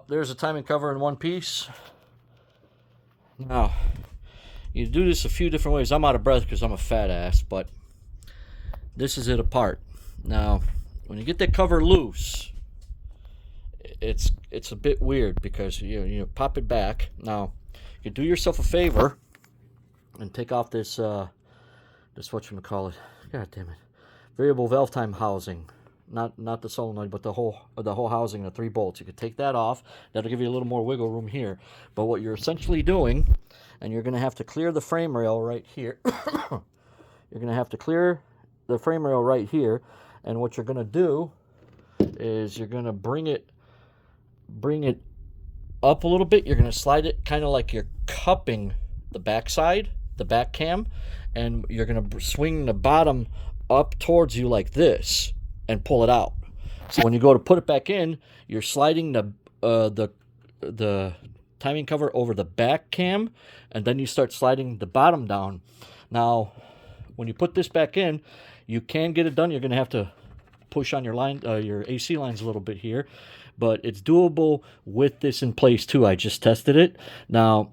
there's a timing cover in one piece. Now, you do this a few different ways. I'm out of breath because I'm a fat ass, but this is it apart. Now, when you get that cover loose, it's a bit weird because you pop it back. Now, you do yourself a favor and take off this whatchamacallit, god damn it, variable valve time housing. Not the solenoid, but the whole housing, the 3 bolts. You could take that off. That'll give you a little more wiggle room here. But what you're essentially doing, and you're going to have to clear the frame rail right here. You're going to have to clear the frame rail right here. And what you're going to do is you're going to bring it up a little bit. You're going to slide it kind of like you're cupping the backside, the back cam, and you're going to swing the bottom up towards you like this and pull it out. So when you go to put it back in, you're sliding the timing cover over the back cam, and then you start sliding the bottom down. Now, when you put this back in, you can get it done. You're going to have to push on your line, your AC lines a little bit here, but it's doable with this in place too. I just tested it. Now,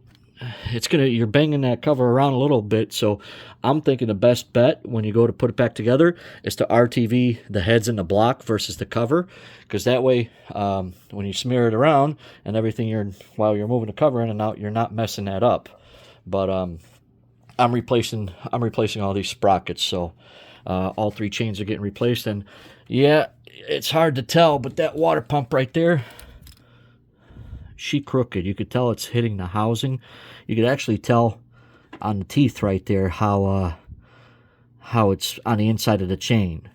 you're banging that cover around a little bit, so I'm thinking the best bet when you go to put it back together is to RTV the heads in the block versus the cover, because that way when you smear it around and everything, while you're moving the cover in and out, you're not messing that up. But I'm replacing all these sprockets, so all 3 chains are getting replaced. And yeah, it's hard to tell, but that water pump right there, she crooked. You could tell it's hitting the housing. You could actually tell on the teeth right there how it's on the inside of the chain.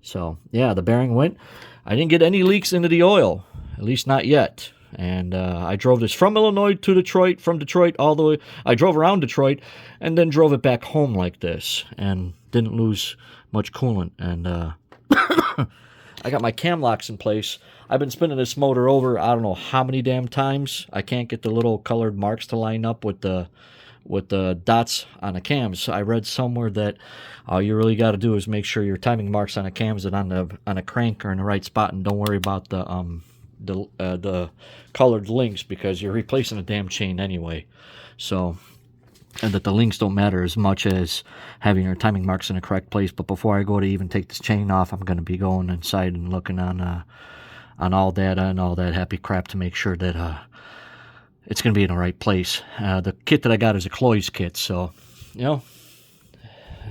So yeah, the bearing went. I didn't get any leaks into the oil, at least not yet. And I drove this from Illinois to Detroit, from Detroit all the way. I drove around Detroit and then drove it back home like this, and didn't lose much coolant. And I got my cam locks in place. I've been spinning this motor over I don't know how many damn times. I can't get the little colored marks to line up with the dots on the cams. I read somewhere that all you really got to do is make sure your timing marks on the cams and on a crank are in the right spot, and don't worry about the colored links, because you're replacing a damn chain anyway. So, and that the links don't matter as much as having your timing marks in the correct place. But before I go to even take this chain off, I'm going to be going inside and looking on all data and all that happy crap to make sure that it's going to be in the right place. The kit that I got is a Cloy's kit, so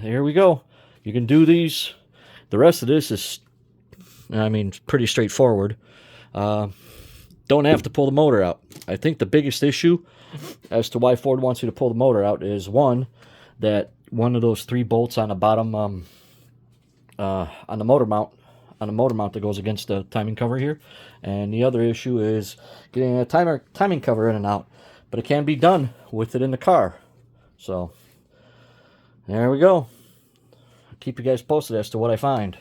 here we go. You can do these. The rest of this is, pretty straightforward. Don't have to pull the motor out. I think the biggest issue as to why Ford wants you to pull the motor out is, one, that one of those 3 bolts on the bottom on the motor mount that goes against the timing cover here, and the other issue is getting a timing cover in and out, but it can be done with it in the car. So there we go. I'll keep you guys posted as to what I find.